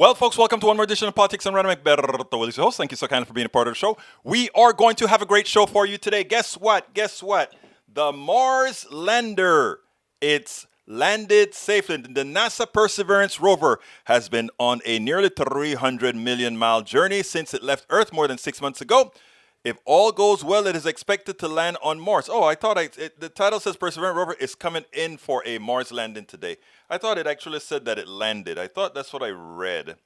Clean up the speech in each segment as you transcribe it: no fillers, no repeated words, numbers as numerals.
Well, folks, welcome to one more edition of Politics and Random. Berto Willis, your host. Thank you so kindly for being a part of the show. We are going to have a great show for you today. Guess what? The Mars lander, it's landed safely. The NASA Perseverance rover has been on a nearly 300 million mile journey since it left Earth more than 6 months ago. If all goes well, it is expected to land on Mars. Oh, I thought the title says Perseverance rover is coming in for a Mars landing today. I thought it actually said that it landed. I thought that's what I read.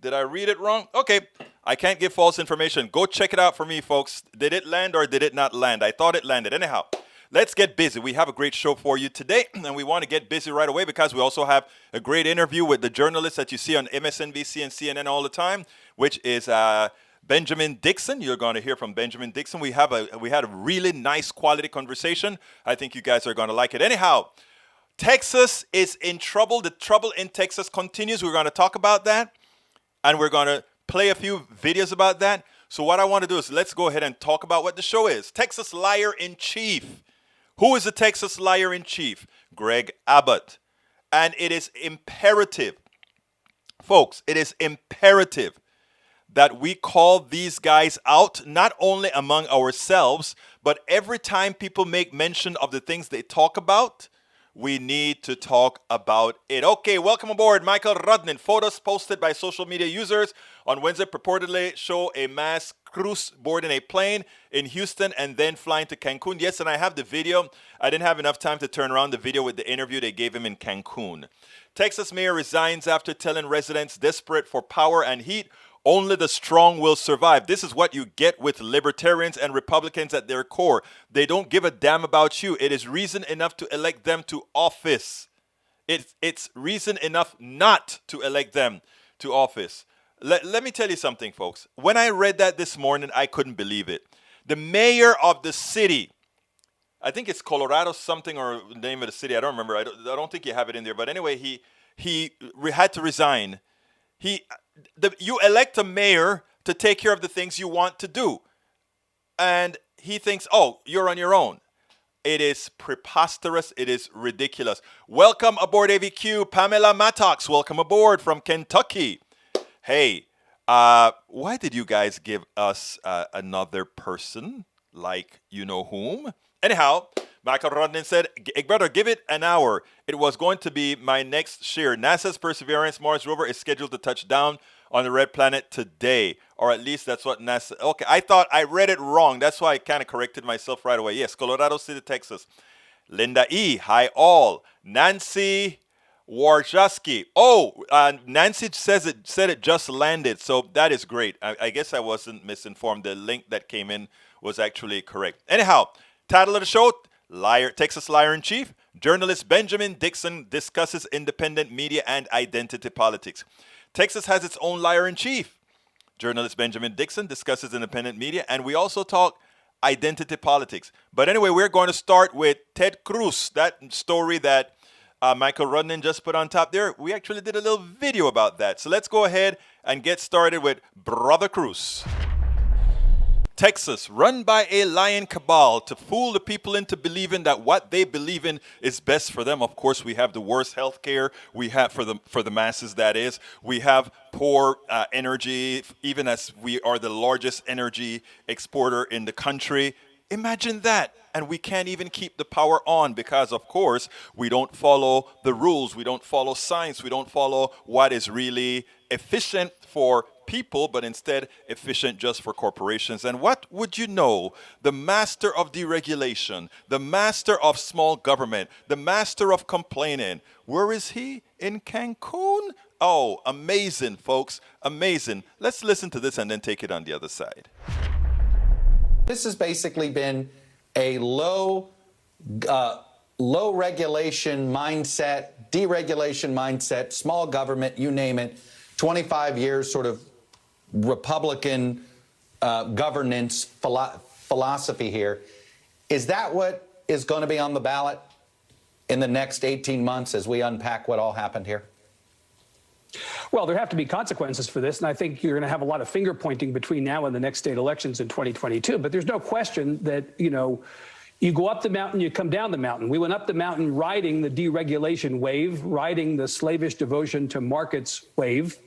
Did I read it wrong? Okay, I can't give false information. Go check it out for me, folks. Did it land or did it not land? I thought it landed. Anyhow, let's get busy. We have a great show for you today, and we want to get busy right away because we also have a great interview with the journalist that you see on MSNBC and CNN all the time, which is Benjamin Dixon. You're going to hear from Benjamin Dixon. We had a really nice quality conversation. I think you guys are going to like it. Anyhow, Texas is in trouble. The trouble in Texas continues. We're going to talk about that, and we're going to play a few videos about that. So what I want to do is let's go ahead and talk about what the show is. Texas Liar in Chief. Who is the Texas Liar in Chief? Greg Abbott. And it is imperative, folks, it is imperative that we call these guys out, not only among ourselves, but every time people make mention of the things they talk about, we need to talk about it. Okay, welcome aboard, Michael Rudnin. Photos posted by social media users on Wednesday purportedly show a mass cruise boarding a plane in Houston and then flying to Cancun. Yes, and I have the video. I didn't have enough time to turn around the video with the interview they gave him in Cancun. Texas mayor resigns after telling residents desperate for power and heat, only the strong will survive. This is what you get with libertarians and Republicans at their core. They don't give a damn about you. It is reason enough to elect them to office. It's reason enough not to elect them to office. Let me tell you something, folks. When I read that this morning, I couldn't believe it. The mayor of the city, I think it's Colorado something or the name of the city. I don't remember. I don't think you have it in there. But anyway, he had to resign. You elect a mayor to take care of the things you want to do. And he thinks, oh, you're on your own. It is preposterous. It is ridiculous. Welcome aboard AVQ, Pamela Mattox. Welcome aboard from Kentucky. Hey, why did you guys give us another person like you know whom? Anyhow, Michael Rodnin said, brother, give it an hour. It was going to be my next share. NASA's Perseverance Mars rover is scheduled to touch down on the red planet today. Or at least that's what NASA... Okay, I thought I read it wrong. That's why I kind of corrected myself right away. Yes, Colorado City, Texas. Linda E. Hi, all. Nancy Warszawski. Oh, Nancy said it just landed. So that is great. I guess I wasn't misinformed. The link that came in was actually correct. Anyhow, title of the show... Texas Liar in Chief. Journalist Benjamin Dixon discusses independent media and identity politics. Texas has its own liar in chief. Journalist Benjamin Dixon discusses independent media, and we also talk identity politics. But anyway, we're going to start with Ted Cruz, that story that Michael Rudnin just put on top there. We actually did a little video about that. So let's go ahead and get started with Brother Cruz. Texas, run by a lying cabal to fool the people into believing that what they believe in is best for them. Of course, we have the worst health care we have for the masses, that is. We have poor energy, even as we are the largest energy exporter in the country. Imagine that. And we can't even keep the power on because, of course, we don't follow the rules. We don't follow science. We don't follow what is really efficient for people, but instead efficient just for corporations. And what would you know? The master of deregulation, the master of small government, the master of complaining. Where is he? In Cancun? Oh, amazing, folks. Amazing. Let's listen to this and then take it on the other side. This has basically been a low regulation mindset, deregulation mindset, small government, you name it, 25 years sort of Republican governance philosophy here. Is that what is going to be on the ballot in the next 18 months as we unpack what all happened here? Well, there have to be consequences for this, and I think you're going to have a lot of finger pointing between now and the next state elections in 2022. But there's no question that, you know, you go up the mountain, you come down the mountain. We went up the mountain riding the deregulation wave, riding the slavish devotion to markets wave.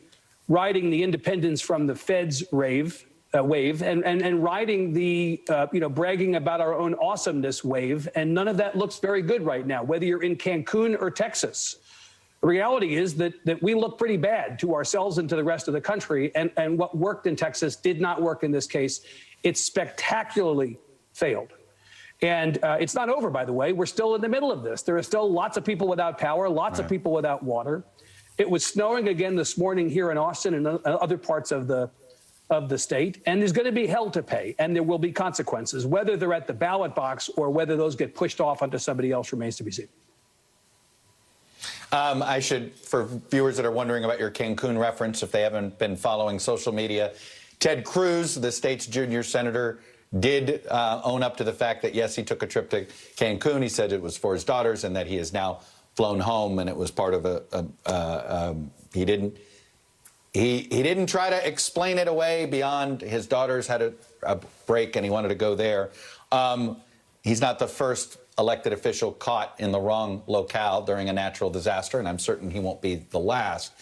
riding the independence from the Fed's wave and riding the, bragging about our own awesomeness wave. And none of that looks very good right now, whether you're in Cancun or Texas. The reality is that we look pretty bad to ourselves and to the rest of the country. And what worked in Texas did not work in this case. It spectacularly failed. And it's not over, by the way. We're still in the middle of this. There are still lots of people without power, lots of people without water. It was snowing again this morning here in Austin and other parts of the state, and there's going to be hell to pay, and there will be consequences. Whether they're at the ballot box or whether those get pushed off onto somebody else remains to be seen. I should, for viewers that are wondering about your Cancun reference, if they haven't been following social media, Ted Cruz, the state's junior senator, did own up to the fact that, yes, he took a trip to Cancun. He said it was for his daughters and that he has now flown home, and it was part of he didn't try to explain it away beyond his daughters had a break and he wanted to go there. He's not the first elected official caught in the wrong locale during a natural disaster, and I'm certain he won't be the last.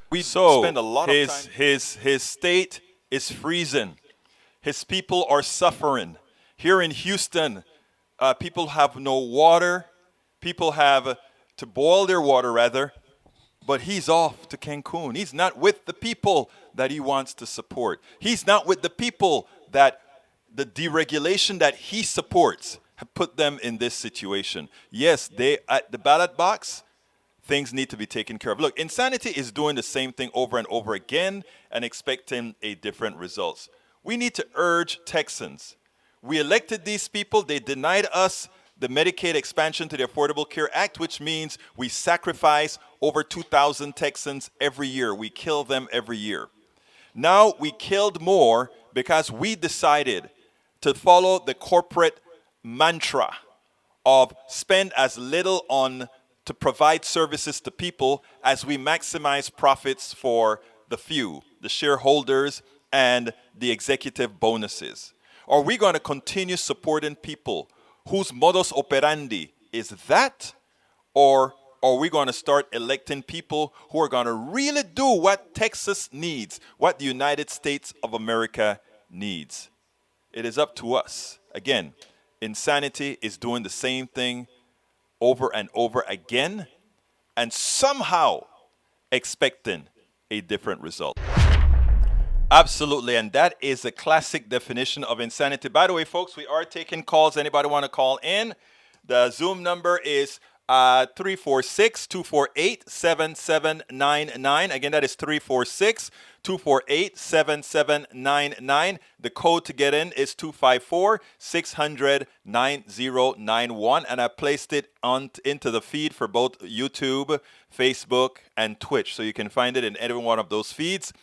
We spend a lot of time. His state is freezing. His people are suffering. Here in Houston, people have no water. People have to boil their water, rather. But he's off to Cancun. He's not with the people that he wants to support. He's not with the people that the deregulation that he supports have put them in this situation. Yes, they at the ballot box, things need to be taken care of. Look, insanity is doing the same thing over and over again and expecting a different results. We need to urge Texans. We elected these people. They denied us the Medicaid expansion to the Affordable Care Act, which means we sacrifice over 2,000 Texans every year. We kill them every year. Now we killed more because we decided to follow the corporate mantra of spend as little on to provide services to people as we maximize profits for the few, the shareholders, and the executive bonuses. Are we going to continue supporting people whose modus operandi is that? Or are we going to start electing people who are going to really do what Texas needs, what the United States of America needs? It is up to us. Again, insanity is doing the same thing over and over again and somehow expecting a different result. Absolutely, and that is a classic definition of insanity. By the way, folks, we are taking calls. Anybody want to call in? The Zoom number is 346-248-7799. Again, that is 346-248-7799. The code to get in is 254-600-9091. And I placed it into the feed for both YouTube, Facebook, and Twitch. So you can find it in every one of those feeds.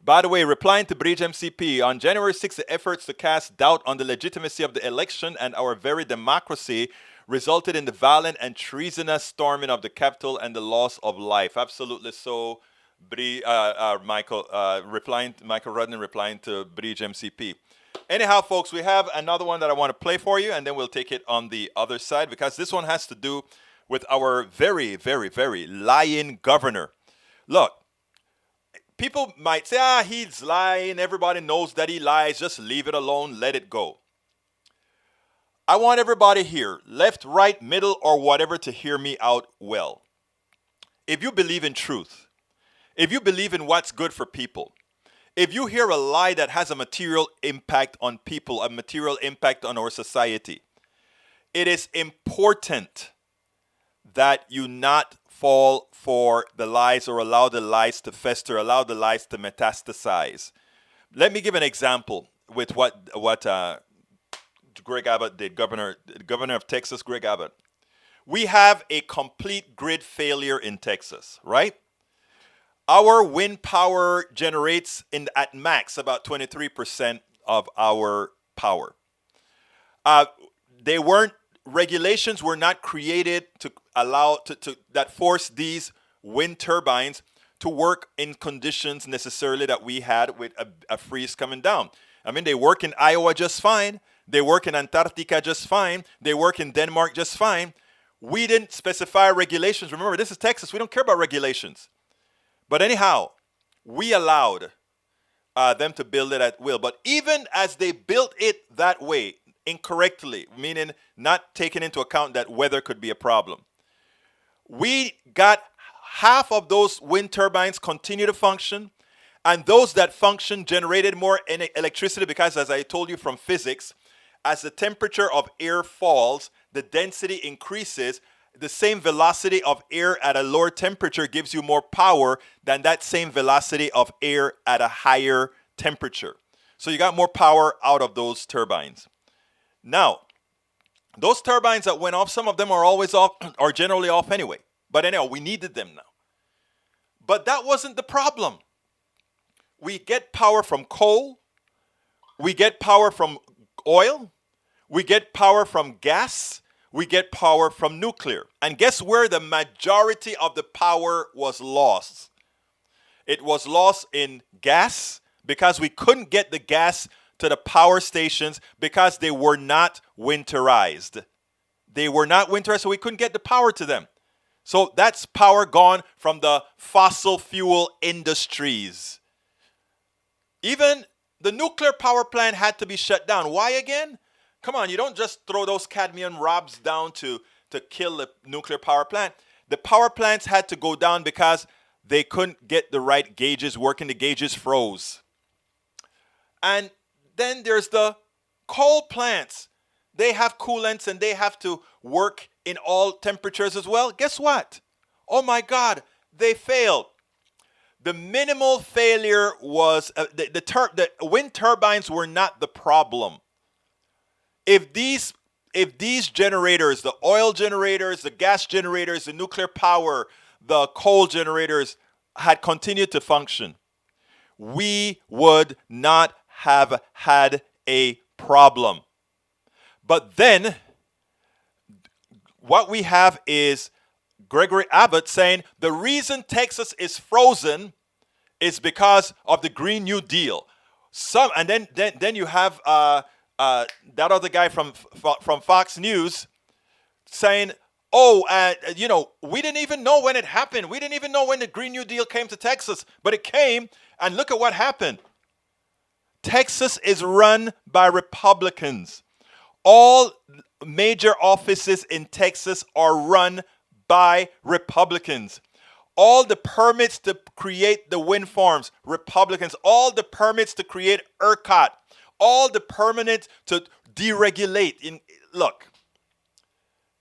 By the way, replying to Bridge MCP, on January 6th, the efforts to cast doubt on the legitimacy of the election and our very democracy resulted in the violent and treasonous storming of the Capitol and the loss of life. Absolutely so, Michael Rudnin replying to Bridge MCP. Anyhow, folks, we have another one that I want to play for you, and then we'll take it on the other side, because this one has to do with our very, very, very lying governor. Look, people might say, he's lying. Everybody knows that he lies. Just leave it alone. Let it go. I want everybody here, left, right, middle, or whatever, to hear me out well. If you believe in truth, if you believe in what's good for people, if you hear a lie that has a material impact on people, a material impact on our society, it is important that you not fall for the lies or allow the lies to fester, allow the lies to metastasize. Let me give an example with what Greg Abbott did, Governor of Texas, Greg Abbott. We have a complete grid failure in Texas, right? Our wind power generates at max about 23% of our power. Regulations were not created to allow that force these wind turbines to work in conditions necessarily that we had with a freeze coming down. I mean, they work in Iowa just fine. They work in Antarctica just fine. They work in Denmark just fine. We didn't specify regulations. Remember, this is Texas. We don't care about regulations. But anyhow, we allowed them to build it at will. But even as they built it that way, incorrectly, meaning not taking into account that weather could be a problem, we got half of those wind turbines continue to function, and those that function generated more electricity because, as I told you from physics, as the temperature of air falls, the density increases. The same velocity of air at a lower temperature gives you more power than that same velocity of air at a higher temperature. So you got more power out of those turbines. Now, those turbines that went off, some of them are always off, are generally off anyway. But anyhow, we needed them now. But that wasn't the problem. We get power from coal. We get power from oil. We get power from gas. We get power from nuclear. And guess where the majority of the power was lost? It was lost in gas because we couldn't get the gas to the power stations because they were not winterized. They were not winterized, so we couldn't get the power to them. So that's power gone from the fossil fuel industries. Even the nuclear power plant had to be shut down. Why again? Come on, you don't just throw those cadmium rods down to kill the nuclear power plant. The power plants had to go down because they couldn't get the right gauges working. The gauges froze. And then there's the coal plants. They have coolants and they have to work in all temperatures as well. Guess what? Oh my God, they failed. The minimal failure was the wind turbines were not the problem. If these generators, the oil generators, the gas generators, the nuclear power, the coal generators had continued to function, we would not have had a problem. But then what we have is Gregory Abbott saying the reason Texas is frozen is because of the Green New Deal. And then you have that other guy from Fox News saying, we didn't even know when it happened. We didn't even know when the Green New Deal came to Texas, but it came, and look at what happened. Texas is run by Republicans. All major offices in Texas are run by Republicans. All the permits to create the wind farms, Republicans. All the permits to create ERCOT. All the permits to deregulate. Look,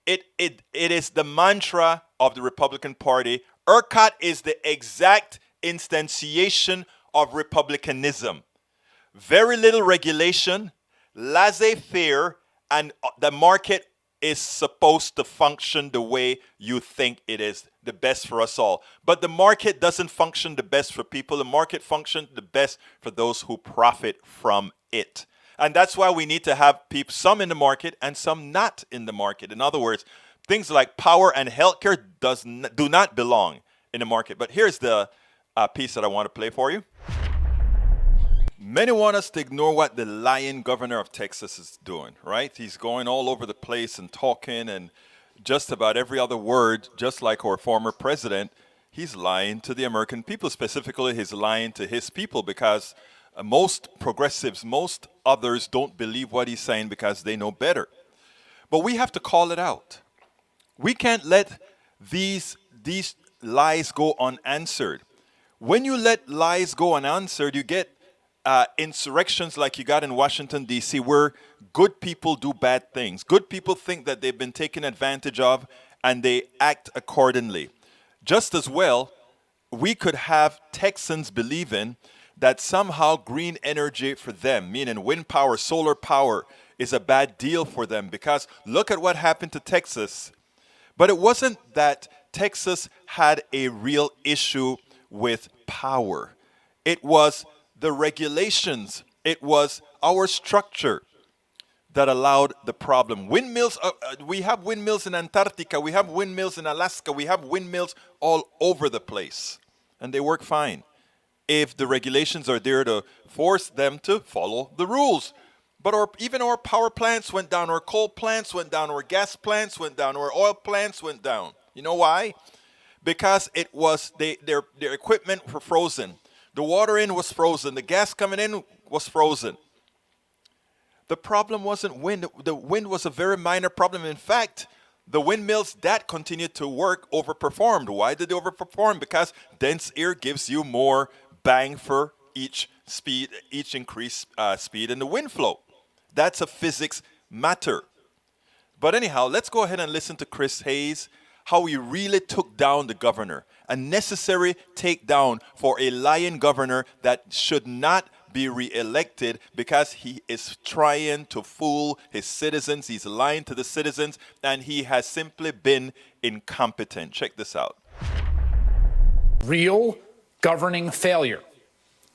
it is the mantra of the Republican Party. ERCOT is the exact instantiation of republicanism. Very little regulation, laissez-faire, and the market is supposed to function the way you think it is the best for us all. But the market doesn't function the best for people. The market functions the best for those who profit from it. And that's why we need to have some in the market and some not in the market. In other words, things like power and healthcare do not belong in the market. But here's the piece that I want to play for you. Many want us to ignore what the lying governor of Texas is doing, right? He's going all over the place and talking, and just about every other word, just like our former president, he's lying to the American people. Specifically, he's lying to his people because most progressives, most others don't believe what he's saying because they know better. But we have to call it out. We can't let these lies go unanswered. When you let lies go unanswered, you get insurrections like you got in Washington, D.C., where good people do bad things. Good people think that they've been taken advantage of, and they act accordingly. Just as well, we could have Texans believing that somehow green energy for them, meaning wind power, solar power, is a bad deal for them because look at what happened to Texas. But it wasn't that Texas had a real issue with power. It was the regulations. It was our structure that allowed the problem. Windmills, we have windmills in Antarctica, we have windmills in Alaska, we have windmills all over the place, and they work fine if the regulations are there to force them to follow the rules. But even our power plants went down, our coal plants went down, our gas plants went down, our oil plants went down. You know why? because it was their equipment were frozen. The water in was frozen. The gas coming in was frozen. The problem wasn't wind. The wind was a very minor problem. In fact, the windmills that continued to work overperformed. Why did they overperform? Because dense air gives you more bang for each speed, each increased speed in the wind flow. That's a physics matter. But anyhow, let's go ahead and listen to Chris Hayes, how he really took down the governor. A necessary takedown for a lying governor that should not be reelected because he is trying to fool his citizens. He's lying to the citizens, and he has simply been incompetent. Check this out. Real governing failure.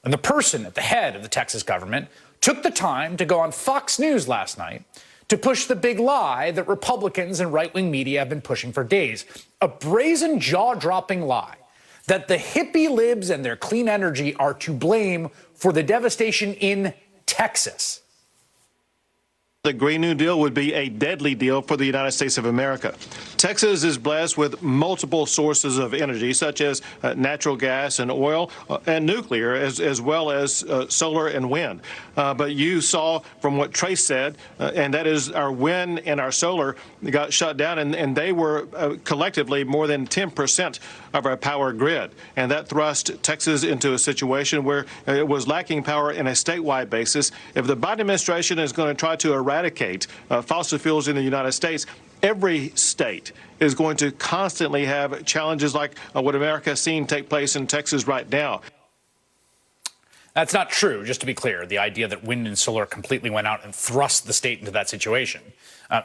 And the person at the head of the Texas government took the time to go on Fox News last night to push the big lie that Republicans and right-wing media have been pushing for days. A brazen, jaw-dropping lie that the hippie libs and their clean energy are to blame for the devastation in Texas. The Green New Deal would be a deadly deal for the United States of America. Texas is blessed with multiple sources of energy, such as natural gas and oil and nuclear, as well as solar and wind. But you saw from what Trace said, and that is our wind and our solar got shut down, and they were collectively more than 10% of our power grid. And that thrust Texas into a situation where it was lacking power in a statewide basis. If the Biden administration is going to try to eradicate fossil fuels in the United States, every state is going to constantly have challenges like what America has seen take place in Texas right now. That's not true, just to be clear, the idea that wind and solar completely went out and thrust the state into that situation.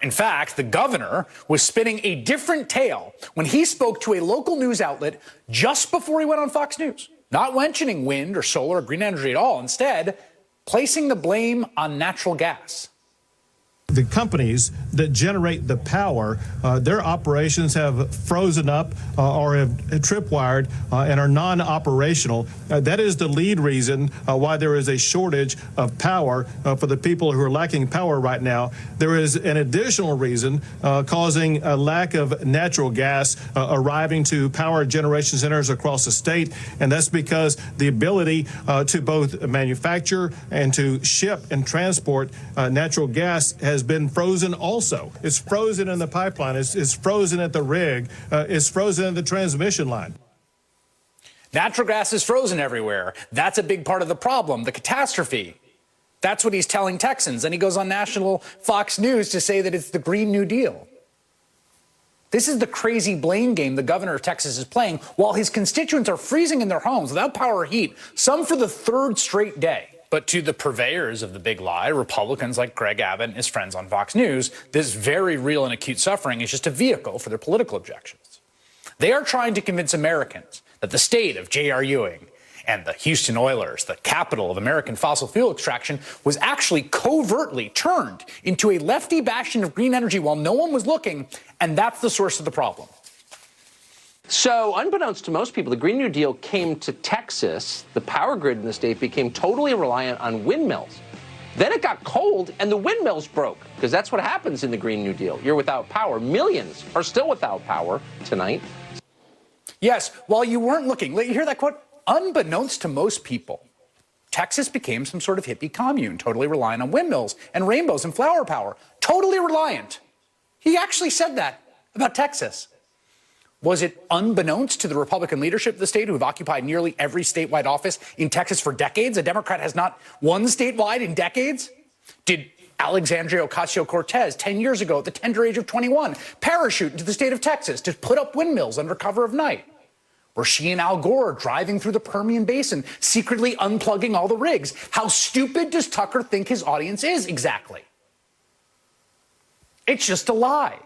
In fact, the governor was spinning a different tale when he spoke to a local news outlet just before he went on Fox News, not mentioning wind or solar or green energy at all, instead placing the blame on natural gas. The companies that generate the power, their operations have frozen up or have tripwired and are non-operational. That is the lead reason why there is a shortage of power for the people who are lacking power right now. There is an additional reason causing a lack of natural gas arriving to power generation centers across the state, and that's because the ability to both manufacture and to ship and transport natural gas has been frozen also. It's frozen in the pipeline. It's frozen at the rig. It's frozen in the transmission line. Natural gas is frozen everywhere. That's a big part of the problem, the catastrophe. That's what he's telling Texans. And he goes on national Fox News to say that it's the Green New Deal. This is the crazy blame game the governor of Texas is playing while his constituents are freezing in their homes without power or heat, some for the third straight day. But to the purveyors of the big lie, Republicans like Greg Abbott and his friends on Fox News, this very real and acute suffering is just a vehicle for their political objections. They are trying to convince Americans that the state of J.R. Ewing and the Houston Oilers, the capital of American fossil fuel extraction, was actually covertly turned into a lefty bastion of green energy while no one was looking, and that's the source of the problem. So, unbeknownst to most people, the Green New Deal came to Texas. The power grid in the state became totally reliant on windmills. Then it got cold and the windmills broke, because that's what happens in the Green New Deal. You're without power. Millions are still without power tonight. Yes, while you weren't looking, you hear that quote? Unbeknownst to most people, Texas became some sort of hippie commune, totally reliant on windmills and rainbows and flower power. Totally reliant. He actually said that about Texas. Was it unbeknownst to the Republican leadership of the state, who have occupied nearly every statewide office in Texas for decades? A Democrat has not won statewide in decades? Did Alexandria Ocasio-Cortez 10 years ago at the tender age of 21 parachute into the state of Texas to put up windmills under cover of night? Or she and Al Gore driving through the Permian Basin, secretly unplugging all the rigs? How stupid does Tucker think his audience is exactly? It's just a lie.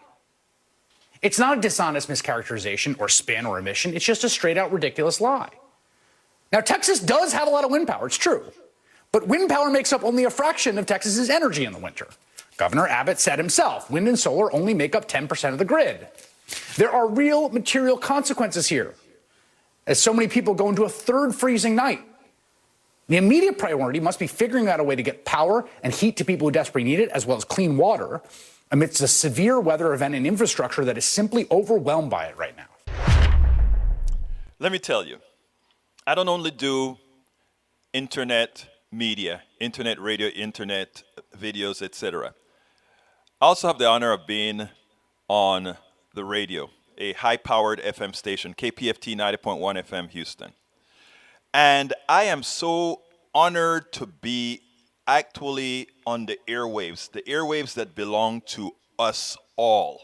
It's not a dishonest mischaracterization or spin or omission. It's just a straight-out ridiculous lie. Now, Texas does have a lot of wind power. It's true. But wind power makes up only a fraction of Texas's energy in the winter. Governor Abbott said himself, wind and solar only make up 10% of the grid. There are real material consequences here, as so many people go into a third freezing night. The immediate priority must be figuring out a way to get power and heat to people who desperately need it, as well as clean water, amidst a severe weather event and infrastructure that is simply overwhelmed by it right now. Let me tell you, I don't only do internet media, internet radio, internet videos, etc. I also have the honor of being on the radio, a high-powered FM station, KPFT 90.1 FM Houston. And I am so honored to be actually on the airwaves that belong to us all.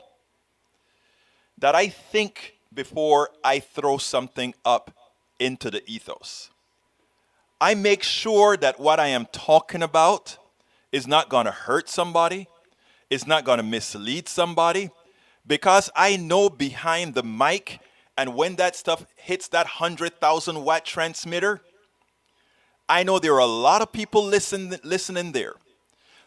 That I think before I throw something up into the ethos. I make sure that what I am talking about is not going to hurt somebody, is not going to mislead somebody, because I know behind the mic, and when that stuff hits that 100,000 watt transmitter, I know there are a lot of people listening there.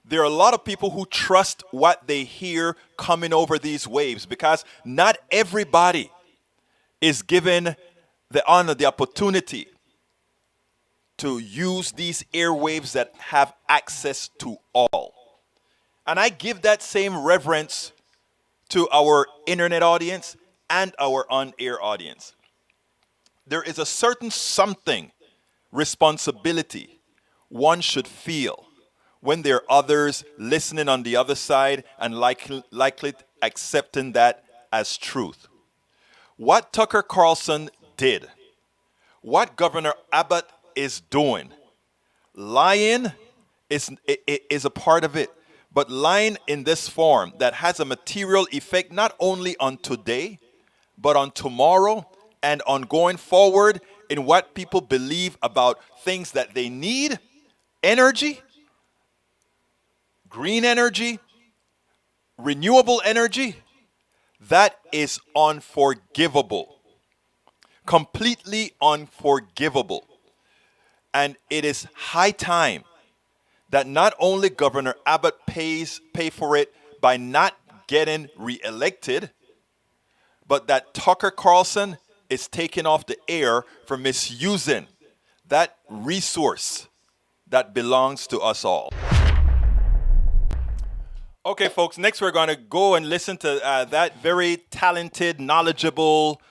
There are a lot of people who trust what they hear coming over these waves, because not everybody is given the honor, the opportunity to use these airwaves that have access to all. And I give that same reverence to our internet audience and our on-air audience. There is a certain something, responsibility, one should feel when there are others listening on the other side and likely accepting that as truth. What Tucker Carlson did, what Governor Abbott is doing, lying is a part of it. But lying in this form that has a material effect not only on today, but on tomorrow and on going forward in what people believe about things that they need, energy, green energy, renewable energy, that is unforgivable. Completely unforgivable. And it is high time that not only Governor Abbott pay for it by not getting reelected, but that Tucker Carlson is taken off the air for misusing that resource that belongs to us all. Okay, folks, next we're going to go and listen to that very talented, knowledgeable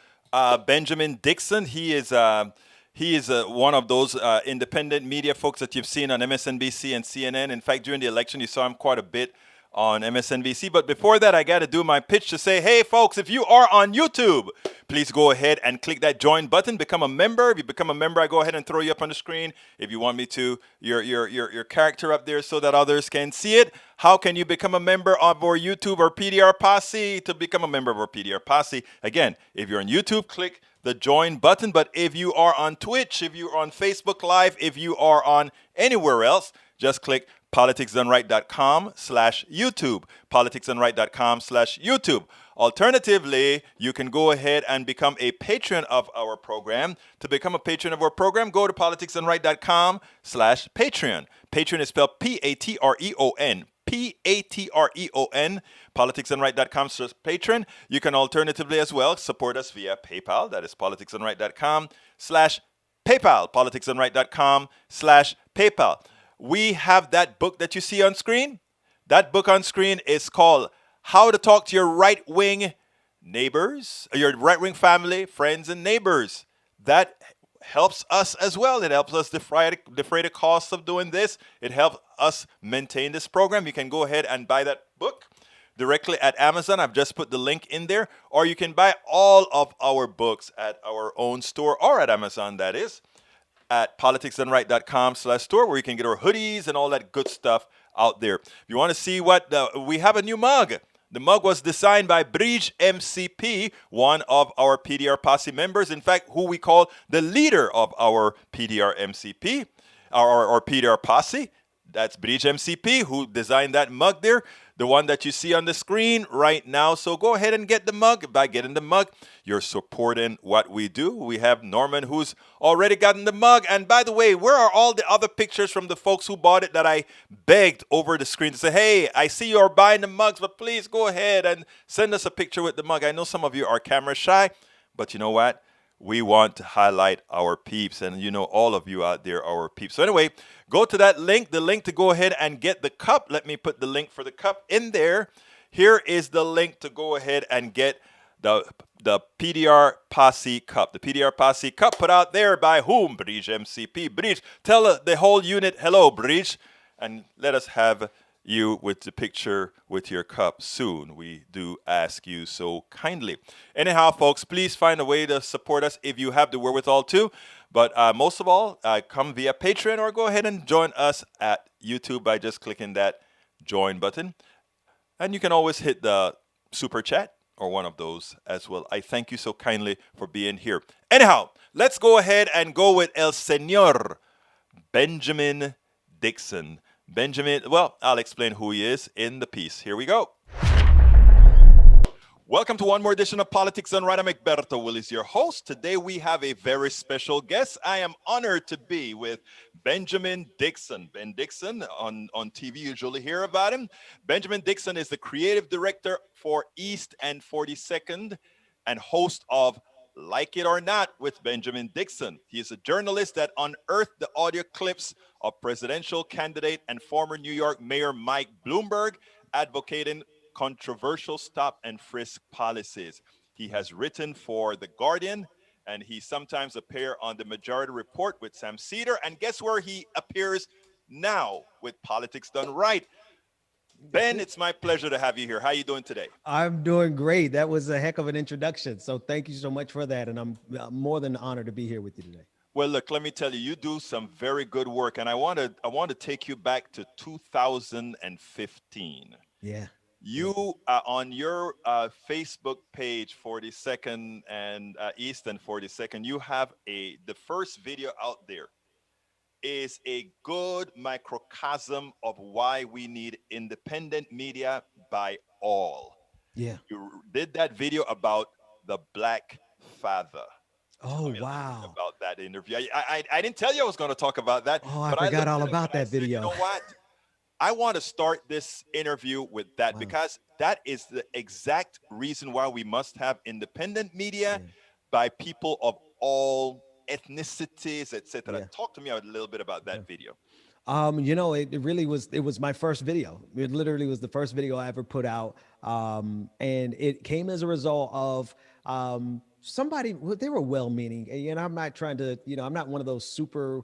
Benjamin Dixon. He is one of those independent media folks that you've seen on MSNBC and CNN. In fact, during the election, you saw him quite a bit on MSNBC. But before that, I got to do my pitch to say, hey, folks, if you are on YouTube, please go ahead and click that join button. Become a member. If you become a member, I go ahead and throw you up on the screen. If you want me to, your character up there so that others can see it. How can you become a member of our YouTube or PDR Posse? To become a member of our PDR Posse, again, if you're on YouTube, click the join button. But if you are on Twitch, if you're on Facebook Live, if you are on anywhere else, just click politicsdoneright.com/YouTube. politicsdoneright.com/YouTube. Alternatively, you can go ahead and become a patron of our program. To become a patron of our program, go to politicsdoneright.com/Patreon. Patreon is spelled Patreon. Patreon, politicsdoneright.com/patron. You can alternatively as well support us via PayPal. That is politicsdoneright.com/PayPal. politicsdoneright.com/PayPal. We have that book that you see on screen. That book on screen is called How to Talk to Your Right-Wing Neighbors, your right-wing family, friends, and neighbors. That helps us as well. It helps us defray the costs of doing this. It helps us maintain this program. You can go ahead and buy that book directly at Amazon. I've just put the link in there. Or you can buy all of our books at our own store or at Amazon, that is, at politicsdoneright.com/store, where you can get our hoodies and all that good stuff out there. If you want to see what, we have a new mug. The mug was designed by Bridge MCP, one of our PDR Posse members. In fact, who we call the leader of our PDR MCP, or PDR Posse. That's Bridge MCP who designed that mug there, the one that you see on the screen right now. So go ahead and get the mug. By getting the mug, you're supporting what we do. We have Norman who's already gotten the mug. And by the way, where are all the other pictures from the folks who bought it that I begged over the screen to say, hey, I see you're buying the mugs, but please go ahead and send us a picture with the mug. I know some of you are camera shy, but you know what? We want to highlight our peeps, and you know all of you out there are our peeps. So anyway, go to that link, the link to go ahead and get the cup. Let me put the link for the cup in there. Here is the link to go ahead and get the PDR Posse Cup. The PDR Posse Cup put out there by whom? Bridge MCP. Bridge, tell the whole unit hello, Bridge, and let us have you with the picture with your cup soon. We do ask you so kindly. Anyhow, folks, please find a way to support us if you have the wherewithal to. But most of all, come via Patreon or go ahead and join us at YouTube by just clicking that join button. And you can always hit the super chat or one of those as well. I thank you so kindly for being here. Anyhow, let's go ahead and go with El Señor Benjamin Dixon. Benjamin, well, I'll explain who he is in the piece. Here we go. Welcome to one more edition of Politics Done Right. I'm Egberto Willis, your host. Today we have a very special guest. I am honored to be with Benjamin Dixon. Ben Dixon, on TV, you usually hear about him. Benjamin Dixon is the creative director for East and 42nd and host of Like It or Not with Benjamin Dixon. He is a journalist that unearthed the audio clips of presidential candidate and former New York Mayor Mike Bloomberg advocating controversial stop and frisk policies. He has written for The Guardian, and he sometimes appears on the Majority Report with Sam Cedar. And guess where he appears now with Politics Done Right? Ben, it's my pleasure to have you here. How are you doing today? I'm doing great. That was a heck of an introduction. So thank you so much for that. And I'm more than honored to be here with you today. Well, look, let me tell you, you do some very good work. And I want to take you back to 2015. Yeah. You on your Facebook page, 42nd and East and 42nd, you have the first video out there is a good microcosm of why we need independent media by all. Yeah. You did that video about the Black father. Oh, wow. About that interview. I didn't tell you I was going to talk about that. Oh, I but forgot all looked at it about that and I said, video. you know what? I want to start this interview with that because that is the exact reason why we must have independent media by people of all ethnicities, etc. Yeah. Talk to me a little bit about that video. You know, it really was, it was my first video. It literally was the first video I ever put out. And it came as a result of somebody, they were well-meaning, and I'm not trying to, you know, I'm not one of those super,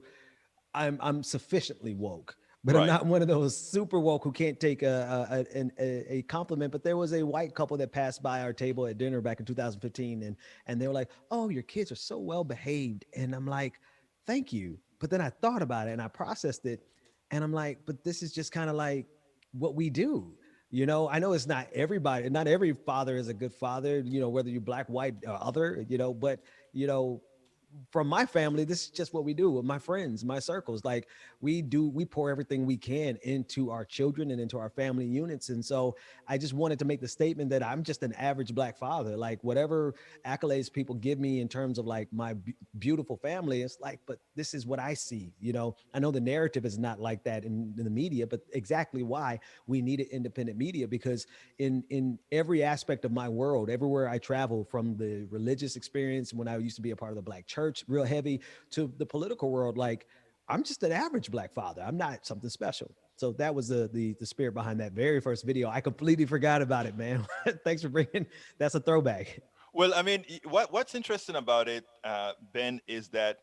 I'm sufficiently woke. But Right. I'm not one of those super woke who can't take a compliment. But there was a white couple that passed by our table at dinner back in 2015, and they were like, "Oh, your kids are so well behaved," and I'm like, "Thank you." But then I thought about it and I processed it, and I'm like, "But this is just kind of like what we do." You know, I know it's not everybody, not every father is a good father. You know, whether you're black, white, or other. You know, but you know, from my family, this is just what we do with my friends, my circles. Like we pour everything we can into our children and into our family units. And so I just wanted to make the statement that I'm just an average black father. Like whatever accolades people give me in terms of like my beautiful family, it's like, but this is what I see. You know, I know the narrative is not like that in the media, but exactly why we needed independent media, because in every aspect of my world, everywhere I travel, from the religious experience when I used to be a part of the black church, real heavy, to the political world, like I'm just an average black father. I'm not something special. So that was the spirit behind that very first video. I completely forgot about it, man. Thanks for bringing. That's a throwback. Well, I mean, what's interesting about it, Ben, is that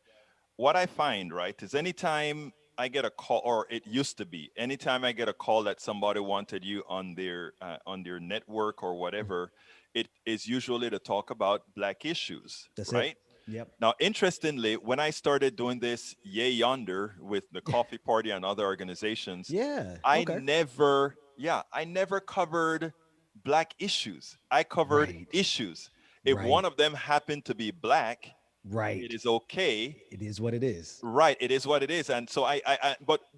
what I find, right, is anytime I get a call, or it used to be, anytime I get a call that somebody wanted you on their network or whatever, it is usually to talk about black issues, That's right? it. Yep. Now, interestingly, when I started doing this Yay Yonder with the Coffee Party and other organizations, Yeah. I Okay. never covered black issues. I covered Right. issues. If Right. one of them happened to be black, Right. it is okay. It is what it is. Right, it is what it is. And so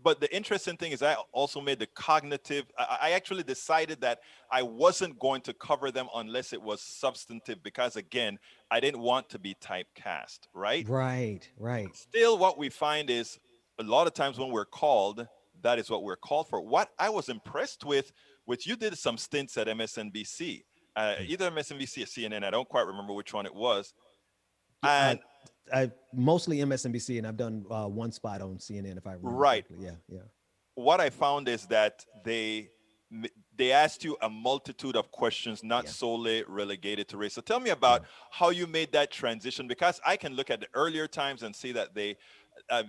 but the interesting thing is I also made the cognitive, I actually decided that I wasn't going to cover them unless it was substantive, because again, I didn't want to be typecast, right? Right. Right. Still, what we find is a lot of times when we're called, that is what we're called for. What I was impressed with, which you did some stints at MSNBC, either MSNBC or CNN, I don't quite remember which one it was. And I mostly MSNBC, and I've done one spot on CNN, if I remember Right. correctly. Yeah. Yeah. what I found is that they they asked you a multitude of questions, not solely relegated to race. So tell me about how you made that transition, because I can look at the earlier times and see that they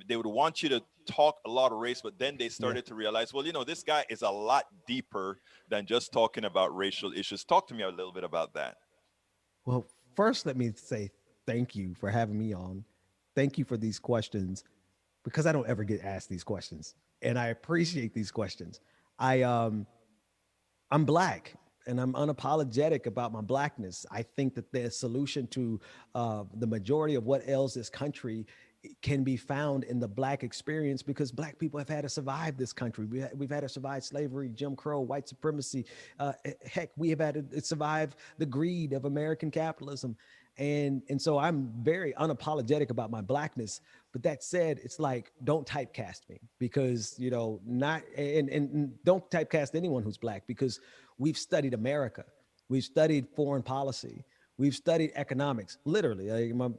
would want you to talk a lot of race, but then they started to realize, well, this guy is a lot deeper than just talking about racial issues. Talk to me a little bit about that. Well, first, let me say thank you for having me on. Thank you for these questions because I don't ever get asked these questions, and I appreciate these questions. I I'm black and I'm unapologetic about my blackness. I think that the solution to the majority of what ails this country can be found in the black experience because black people have had to survive this country. We've had to survive slavery, Jim Crow, white supremacy. Heck, we have had to survive the greed of American capitalism. And so I'm very unapologetic about my blackness. But that said, it's like, don't typecast me because, not, and don't typecast anyone who's black because we've studied America. We've studied foreign policy. We've studied economics, literally. My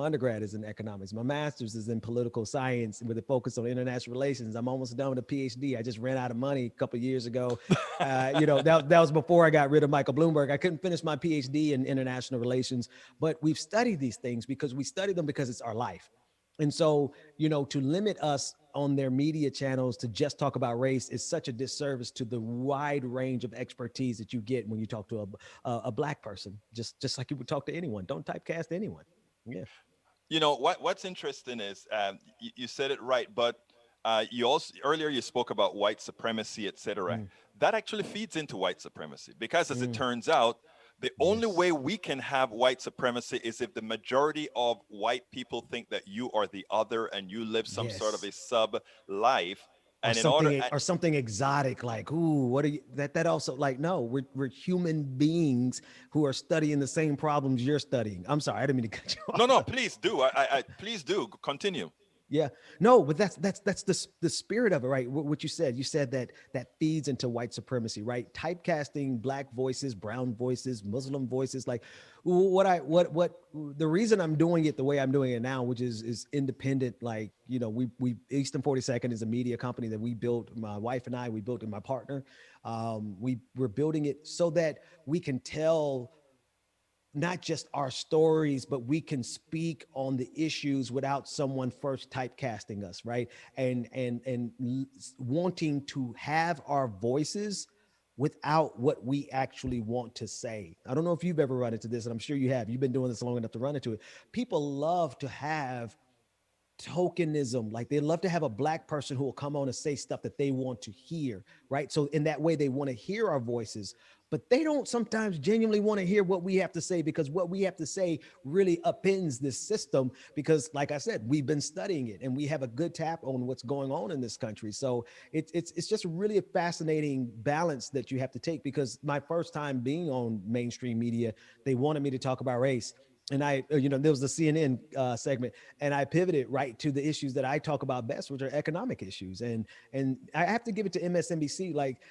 undergrad is in economics. My master's is in political science with a focus on international relations. I'm almost done with a PhD. I just ran out of money a couple of years ago. That was before I got rid of Michael Bloomberg. I couldn't finish my PhD in international relations, but we've studied these things because we study them because it's our life. And so, to limit us on their media channels to just talk about race is such a disservice to the wide range of expertise that you get when you talk to a black person, just like you would talk to anyone. Don't typecast anyone. Yeah. What's interesting is you said it right, but you also earlier you spoke about white supremacy, etc. That actually feeds into white supremacy because, as it turns out, the only way we can have white supremacy is if the majority of white people think that you are the other and you live some sort of a sub life. And or something exotic, like, ooh, what are you, that also, like, no, we're human beings who are studying the same problems you're studying. I'm sorry, I didn't mean to cut you off. No, please do. I please do continue. Yeah, no, but that's the spirit of it, right? What you said that feeds into white supremacy, right? Typecasting black voices, brown voices, Muslim voices, like what the reason I'm doing it the way I'm doing it now, which is independent. Like, we Eastern 42nd is a media company that we built. My wife and I, we built, and my partner, we're building it so that we can tell not just our stories, but we can speak on the issues without someone first typecasting us, right? And wanting to have our voices without what we actually want to say. I don't know if you've ever run into this, and I'm sure you have. You've been doing this long enough to run into it. People love to have tokenism. Like, they love to have a black person who will come on and say stuff that they want to hear, right? So in that way, they want to hear our voices, but they don't sometimes genuinely want to hear what we have to say, because what we have to say really upends this system. Because, like I said, we've been studying it and we have a good tap on what's going on in this country. So it's just really a fascinating balance that you have to take. Because my first time being on mainstream media, they wanted me to talk about race. And there was the CNN segment, and I pivoted right to the issues that I talk about best, which are economic issues. And I have to give it to MSNBC. Like,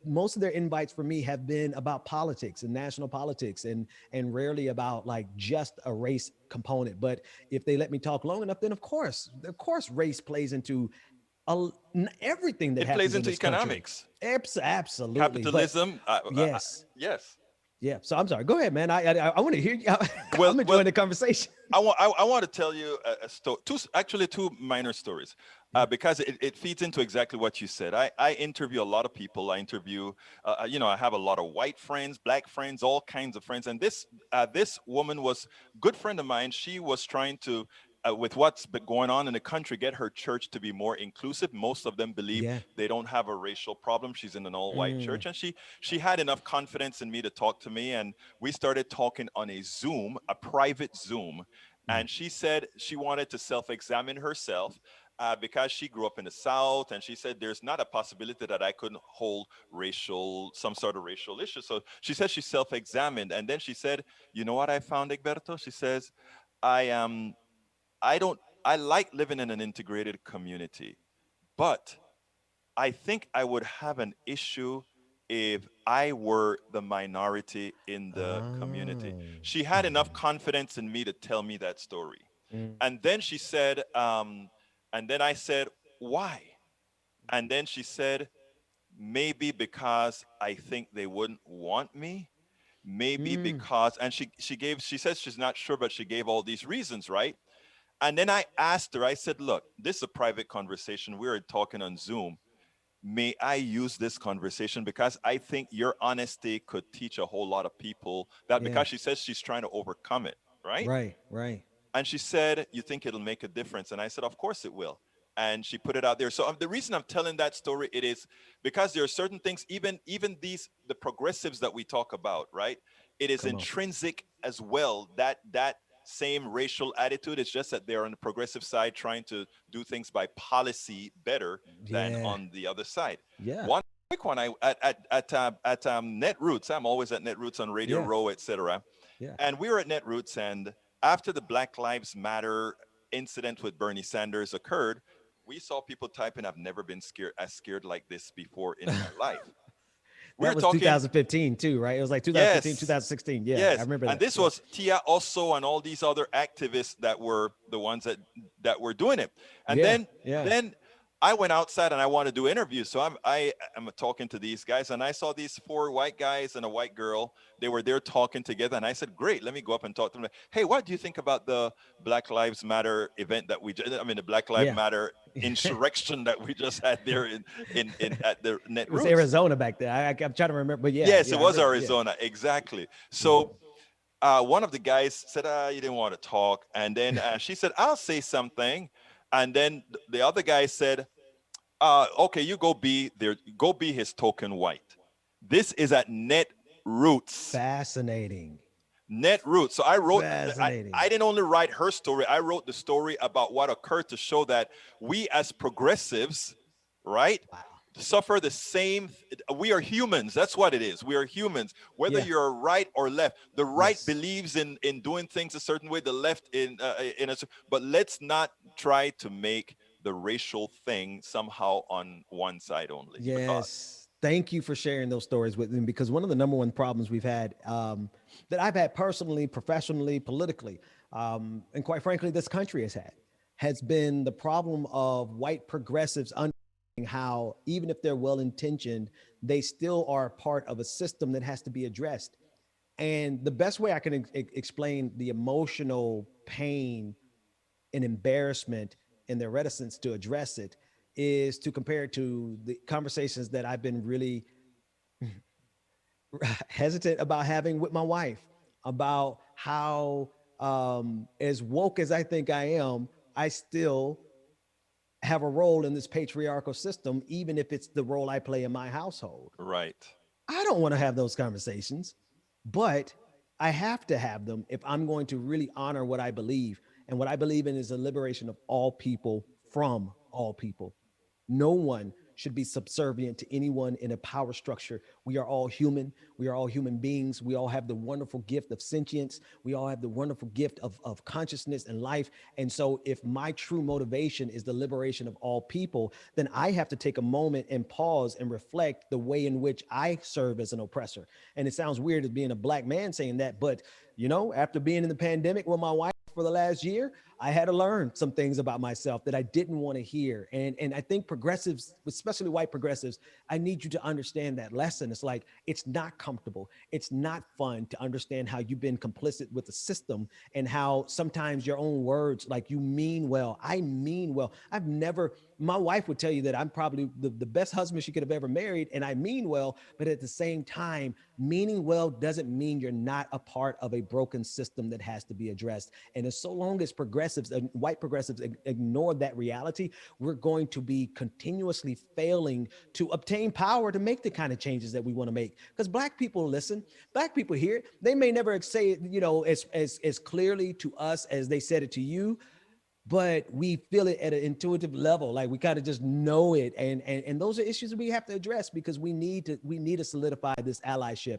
most of their invites for me have been about politics and national politics, and rarely about like just a race component. But if they let me talk long enough, then of course, race plays into everything that happens. It plays into economics. Absolutely. Capitalism. Yes. Yes. Yeah. So I'm sorry. Go ahead, man. I want to hear you. I'm enjoying the conversation. I want to tell you a story. Two minor stories, because it feeds into exactly what you said. I interview a lot of people. I interview, I have a lot of white friends, black friends, all kinds of friends. And this woman was a good friend of mine. She was trying to, with what's been going on in the country, get her church to be more inclusive. Most of them believe they don't have a racial problem. She's in an all-white church, and she had enough confidence in me to talk to me, and we started talking on a private Zoom. And she said she wanted to self-examine herself, because she grew up in the South, and she said there's not a possibility that I couldn't hold some sort of racial issue. So she said she self-examined, and then she said, "You know what I found, Egberto?" She says, I like living in an integrated community, but I think I would have an issue if I were the minority in the community." She had enough confidence in me to tell me that story. And then she said, and then I said, "Why?" And then she said, maybe because I think they wouldn't want me, maybe Mm, because, and she says she's not sure, but she gave all these reasons, right? And then I asked her, I said, look, this is a private conversation. We were talking on Zoom. May I use this conversation because I think your honesty could teach a whole lot of people that, yeah. because she says she's trying to overcome it, right? Right. Right. And she said, you think it'll make a difference? And I said, of course it will. And she put it out there. So the reason I'm telling that story, it is because there are certain things, even these, the progressives that we talk about, right? It is Come on. intrinsic as well, that same racial attitude. It's just that they're on the progressive side trying to do things by policy better than Yeah. on the other side. Yeah. One quick one, I at Netroots. I'm always at Netroots on Radio Yeah. Row, etc. Yeah. And we were at Netroots, and after the Black Lives Matter incident with Bernie Sanders occurred, we saw people typing, "I've never been scared like this before in my life." We That were was talking, 2015 too, right? It was like 2015, yes, 2016. Yeah, I yes, remember and that. this Yeah. was Tia also and all these other activists that were the ones that were doing it. And Yeah. Yeah. then I went outside and I want to do interviews. So I'm talking to these guys, and I saw these four white guys and a white girl. They were there talking together, and I said, "Great, let me go up and talk to them. Hey, what do you think about the Black Lives Matter event that the Black Lives Yeah. Matter insurrection that we just had there in at the Net It was Roots?" Arizona back then. I'm trying to remember, but yeah. Yes, yeah, it I was remember, yeah. Arizona, exactly. So one of the guys said, "You didn't want to talk," and then she said, "I'll say something," and then the other guy said, "Okay, you go be there. Go be his token white." This is at Net Roots. Fascinating. Net Roots. So I wrote. Fascinating. I didn't only write her story. I wrote the story about what occurred to show that we as progressives, right, suffer the same. We are humans. That's what it is. We are humans. Whether Yeah. you're right or left, the right Yes. believes in doing things a certain way. The left in a. But let's not try to make the racial thing somehow on one side only. Your thoughts? Yes. Thank you for sharing those stories with me, because one of the number one problems we've had, that I've had personally, professionally, politically, and quite frankly, this country has been the problem of white progressives understanding how, even if they're well intentioned, they still are part of a system that has to be addressed. And the best way I can explain the emotional pain and embarrassment and their reticence to address it is to compare it to the conversations that I've been really hesitant about having with my wife about how, as woke as I think I am, I still have a role in this patriarchal system, even if it's the role I play in my household. Right. I don't want to have those conversations, but I have to have them if I'm going to really honor what I believe. And what I believe in is the liberation of all people from all people. No one should be subservient to anyone in a power structure. We are all human. We are all human beings. We all have the wonderful gift of sentience. We all have the wonderful gift of consciousness and life. And so if my true motivation is the liberation of all people, then I have to take a moment and pause and reflect the way in which I serve as an oppressor. And it sounds weird as being a black man saying that, but after being in the pandemic with my wife for the last year, I had to learn some things about myself that I didn't want to hear. And I think progressives, especially white progressives, I need you to understand that lesson. It's like, it's not comfortable. It's not fun to understand how you've been complicit with the system and how sometimes your own words, like, you mean well. I mean well. My wife would tell you that I'm probably the best husband she could have ever married, and I mean well, but at the same time, meaning well doesn't mean you're not a part of a broken system that has to be addressed. And as so long as white progressives ignore that reality, we're going to be continuously failing to obtain power to make the kind of changes that we want to make. Because black people listen, black people hear it. They may never say it, as clearly to us as they said it to you, but we feel it at an intuitive level. Like, we kind of just know it. And those are issues that we have to address, because we need to solidify this allyship,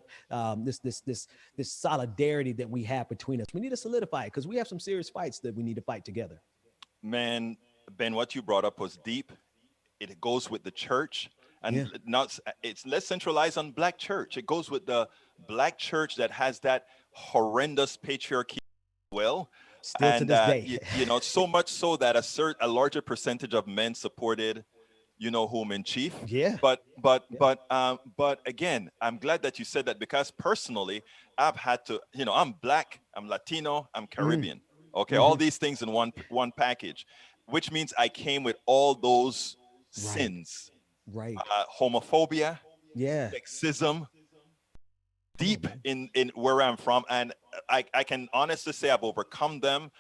this solidarity that we have between us. We need to solidify it, because we have some serious fights that we need to fight together. Man, Ben, what you brought up was deep. It goes with the church, and it's less centralized on black church. It goes with the black church that has that horrendous patriarchy as well. Still to this day. So much so that a larger percentage of men supported you know whom in chief. Yeah. But again, I'm glad that you said that, because personally, I've had to, I'm black, I'm Latino, I'm Caribbean. Okay, all these things in one package, which means I came with all those Right. sins, Right. homophobia, Yeah. sexism, Come on, deep man. in where I'm from, and I can honestly say I've overcome them,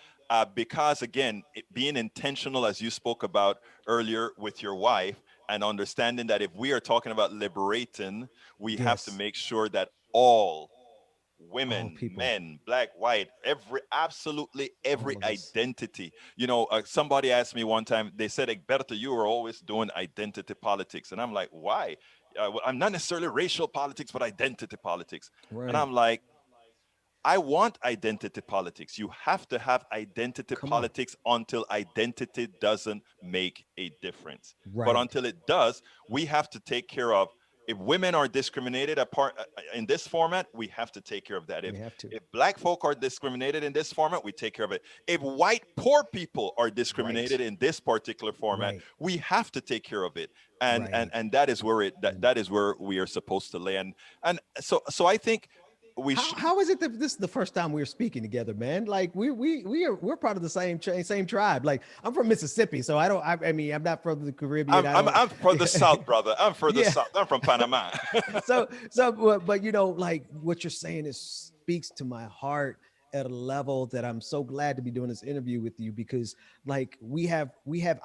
because again, being intentional, as you spoke about earlier with your wife, and understanding that if we are talking about liberating, we have to Yes. make sure that all All women, people. men, black, white, absolutely every All of us. identity. Somebody asked me one time, they said, Egberto, you are always doing identity politics. And I'm like, why? Well, I'm not necessarily racial politics, but identity politics. And Right. I'm like, I want identity politics. You have to have identity Come on. politics until identity doesn't make a difference. But Right. until it does, we have to take care of. If women are discriminated apart in this format, we have to take care of that. We If have to. if black folk are discriminated in this format, we take care of it. If white poor people are Right. discriminated in this particular format, Right. we have to take care of it. And Right. that is where that is where we are supposed to lay. And so I think we should. How is it that this is the first time we're speaking together, man? Like we're part of the same tribe. Like I'm from Mississippi, so I mean I'm not from the Caribbean. I don't. I'm from the South, brother. I'm from the Yeah. South. I'm from Panama. But like what you're saying speaks to my heart at a level that I'm so glad to be doing this interview with you, because like we have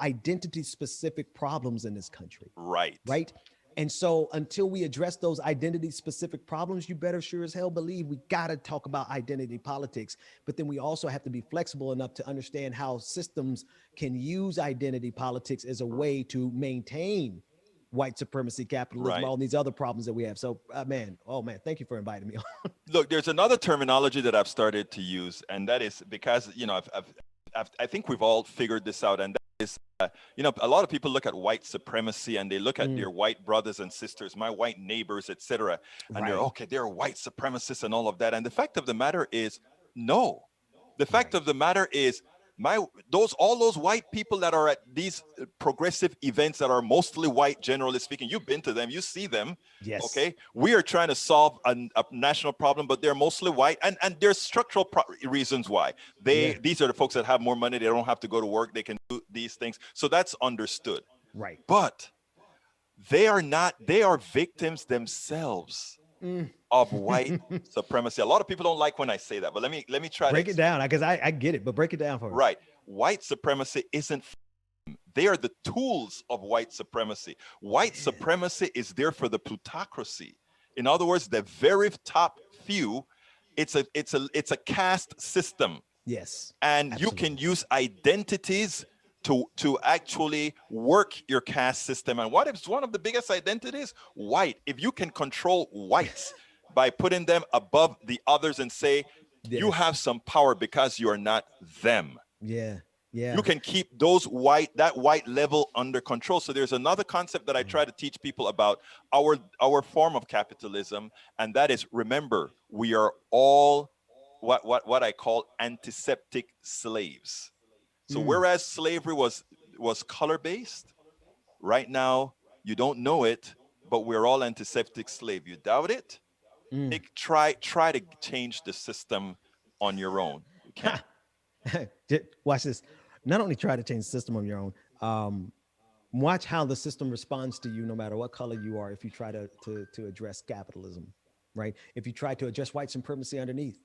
identity specific problems in this country, Right. right? And so until we address those identity specific problems, you better sure as hell believe we got to talk about identity politics. But then we also have to be flexible enough to understand how systems can use identity politics as a way to maintain white supremacy, capitalism, Right. all these other problems that we have. So, thank you for inviting me on. Look, there's another terminology that I've started to use, and that is because I think we've all figured this out, and that is, a lot of people look at white supremacy and they look at their white brothers and sisters, my white neighbors, etc., and they're Right. okay, they're white supremacists and all of that. And the fact of the matter is, no. The fact of the matter is, all those white people that are at these progressive events that are mostly white, generally speaking, you've been to them, you see them. Yes. Okay, we are trying to solve a national problem, but they're mostly white, and there's structural reasons why these are the folks that have more money. They don't have to go to work. They can do these things, so that's understood. Right. But they are not. They are victims themselves of white supremacy. A lot of people don't like when I say that, but let me try Break to it down, because I get it, but break it down for me. Right. White supremacy isn't. They are the tools of white supremacy. White supremacy is there for the plutocracy. In other words, the very top few. It's a caste system, Yes. and you Absolutely. can use identities to actually work your caste system. And what is one of the biggest identities? White. If you can control whites by putting them above the others and say, you Yes. have some power because you are not them. Yeah. Yeah. You can keep that white level under control. So there's another concept that I try to teach people about our form of capitalism, and that is, remember, we are all what I call antiseptic slaves. So whereas slavery was color based, right now you don't know it, but we're all antiseptic slave. You doubt it? Try to change the system on your own. You can't. Watch this. Not only try to change the system on your own, watch how the system responds to you, no matter what color you are. If you try to address capitalism, right? If you try to address white supremacy underneath,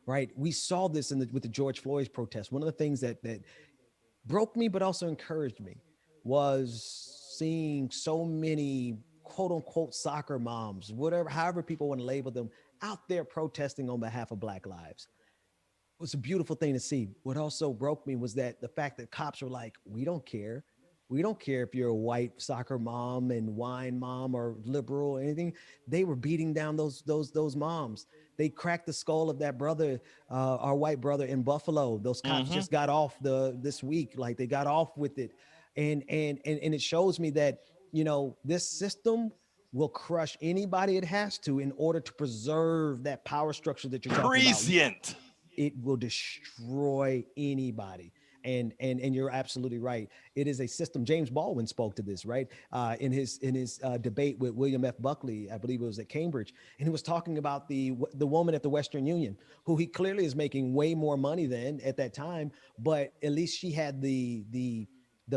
right? We saw this with the George Floyd protest. One of the things that broke me, but also encouraged me, was seeing so many quote unquote soccer moms, however people want to label them, out there protesting on behalf of Black lives. It was a beautiful thing to see. What also broke me was that the fact that cops were like, we don't care. We don't care if you're a white soccer mom and wine mom or liberal or anything. They were beating down those moms. They cracked the skull of that brother, our white brother in Buffalo. Those cops just got off this week. Like, they got off with it. And it shows me that, this system will crush anybody it has to in order to preserve that power structure that you're talking about. Prescient. It will destroy anybody. And you're absolutely right. It is a system. James Baldwin spoke to this, right? In his debate with William F. Buckley, I believe it was at Cambridge, and he was talking about the woman at the Western Union, who he clearly is making way more money than at that time, but at least she had the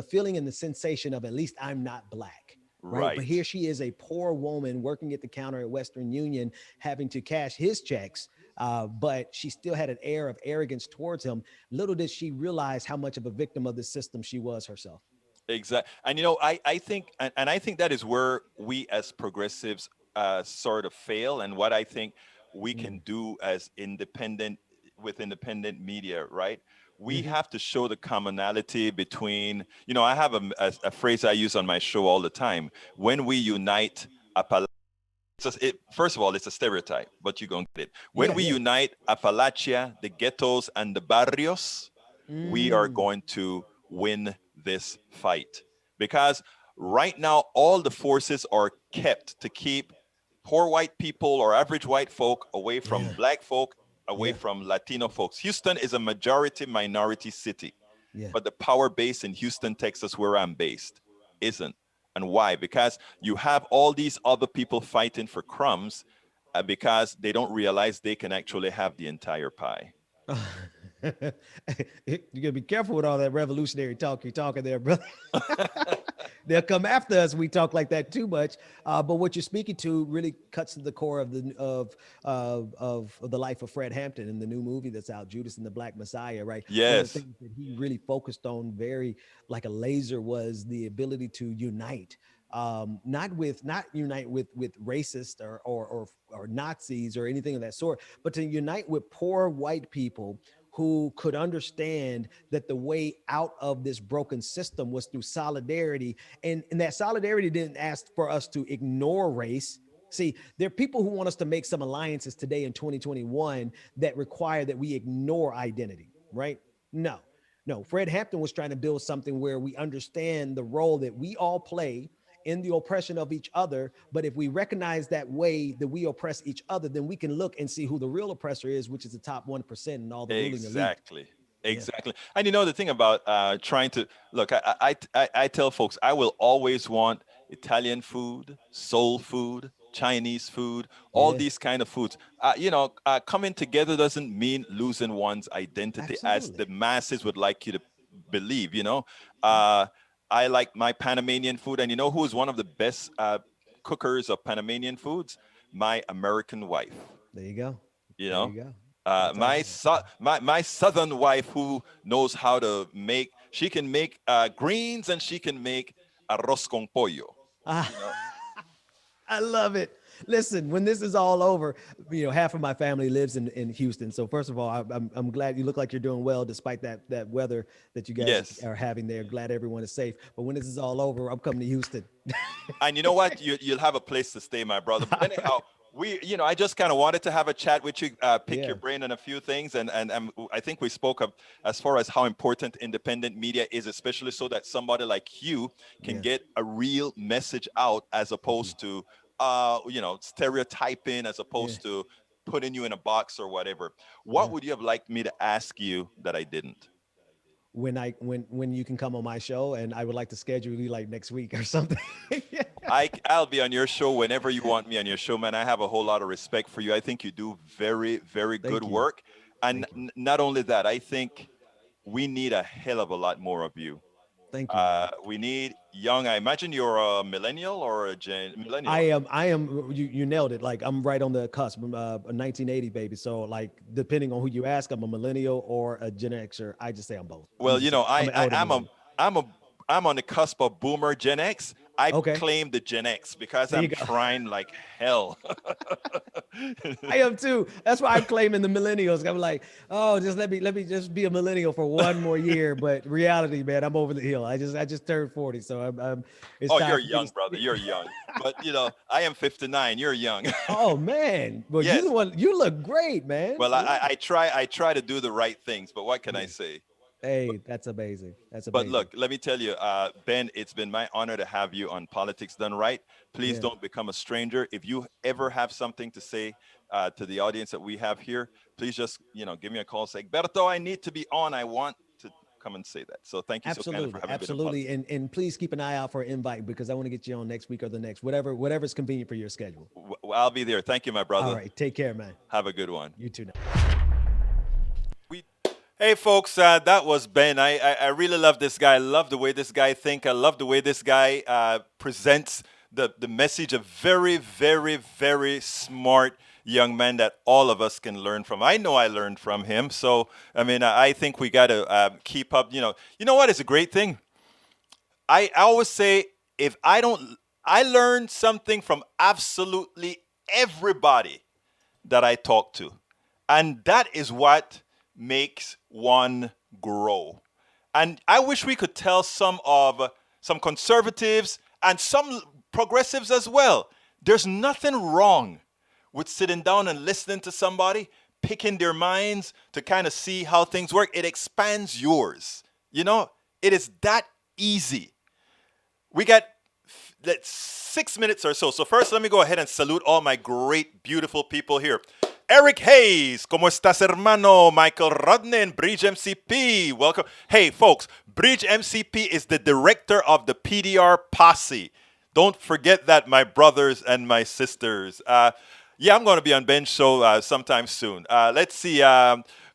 feeling and the sensation of, at least I'm not black. Right. But Right. here she is, a poor woman working at the counter at Western Union, having to cash his checks. But she still had an air of arrogance towards him. Little did she realize how much of a victim of the system she was herself. Exactly. And I think, and I think that is where we as progressives sort of fail, and what I think we can Mm. do as independent, with independent media, right? We Hmm. have to show the commonality between, I have a phrase I use on my show all the time. When we unite, first of all, it's a stereotype, but you're going to get it. When Yeah, we yeah. unite Appalachia, the ghettos, and the barrios, we are Mm. going to win this fight. Because right now, all the forces are kept to keep poor white people or average white folk away from Yeah, black folk, away yeah, from Latino folks. Houston is a majority minority city, yeah. but the power base in Houston, Texas, where I'm based, isn't. And why? Because you have all these other people fighting for crumbs, because they don't realize they can actually have the entire pie. You gotta be careful with all that revolutionary talk you're talking there, brother. They'll come after us. We talk like that too much. But what you're speaking to really cuts to the core of the life of Fred Hampton in the new movie that's out, Judas and the Black Messiah. Right. One of the Yes. things that he really focused on, very like a laser, was the ability to unite. Not unite with racist or Nazis or anything of that sort, but to unite with poor white people who could understand that the way out of this broken system was through solidarity. And that solidarity didn't ask for us to ignore race. See, there are people who want us to make some alliances today in 2021 that require that we ignore identity, right? No, no. Fred Hampton was trying to build something where we understand the role that we all play in the oppression of each other. But if we recognize that way that we oppress each other, then we can look and see who the real oppressor is, which is the top 1% and all the ruling elite. Exactly. Yeah. Exactly. And the thing about trying to look, I tell folks, I will always want Italian food, soul food, Chinese food, all Yeah. these kind of foods. Coming together doesn't mean losing one's identity, as the Absolutely. masses would like you to believe. Uh, I like my Panamanian food, and you know who is one of the best cookers of Panamanian foods? My American wife. There you go. You There know, you go. That's all right. my southern wife, who knows how to make. She can make greens, and she can make arroz con pollo. You know, I love it. Listen, when this is all over, half of my family lives in Houston. So first of all, I'm glad you look like you're doing well despite that weather that you guys yes. are having there. Glad everyone is safe. But when this is all over, I'm coming to Houston. And you know what? You'll have a place to stay, my brother. But anyhow, I just kind of wanted to have a chat with you, pick Yeah. your brain on a few things, and I think we spoke of as far as how important independent media is, especially so that somebody like you can Yeah. get a real message out, as opposed to stereotyping, as Yeah. opposed to putting you in a box or whatever. What Yeah. would you have liked me to ask you that I didn't? When you can come on my show, and I would like to schedule you like next week or something. Yeah. I'll be on your show whenever you want me on your show, man. I have a whole lot of respect for you. I think you do very, very good Thank you. work. And Thank you. not only that, I think we need a hell of a lot more of you. Thank you, man. We need young. I imagine you're a millennial or a I millennial. am. I am. You nailed it. Like, I'm right on the cusp. I'm a 1980 baby. So like, depending on who you ask, I'm a millennial or a Gen Xer. I just say I'm both. Well, I'm an elder millennial. I'm a I'm on the cusp of boomer Gen X. I Okay. claim the Gen X because There you I'm go. trying like hell. I am too. That's why I'm claiming the millennials. I'm like, oh, just let me just be a millennial for one more year. But reality, man, I'm over the hill. I just turned 40, so I'm it's Oh, time you're for me young, to- brother. You're young. But I am 59. You're young. Oh man, well Yes. you look great, man. Well, I try to do the right things, but what can I say? Hey, that's amazing. That's But amazing. look, let me tell you, Ben, it's been my honor to have you on Politics Done Right. Please Yeah. don't become a stranger. If you ever have something to say to the audience that we have here, please just give me a call. Say, Berto, I need to be on. I want to come and say that. So thank you so kindly for having been a part. Absolutely. And please keep an eye out for an invite because I want to get you on next week or the next, whatever's convenient for your schedule. I'll be there. Thank you, my brother. All right. Take care, man. Have a good one. You too now. Hey, folks, that was Ben. I really love this guy. I love the way this guy thinks. I love the way this guy presents the message. A very, very, very smart young man that all of us can learn from. I know I learned from him. So, I mean, I think we got to keep up. You know what is a great thing? I always say, I learn something from absolutely everybody that I talk to. And that is what makes one grow. And I wish we could tell some conservatives and some progressives as well. There's nothing wrong with sitting down and listening to somebody, picking their minds to kind of see how things work. It expands yours. It is that easy. We got 6 minutes or so. So first, let me go ahead and salute all my great, beautiful people here. Eric Hayes, ¿cómo estás, hermano? Michael Rodnan, Bridge MCP, welcome. Hey, folks, Bridge MCP is the director of the PDR Posse. Don't forget that, my brothers and my sisters. Yeah, I'm going to be on Ben's show sometime soon. Let's see.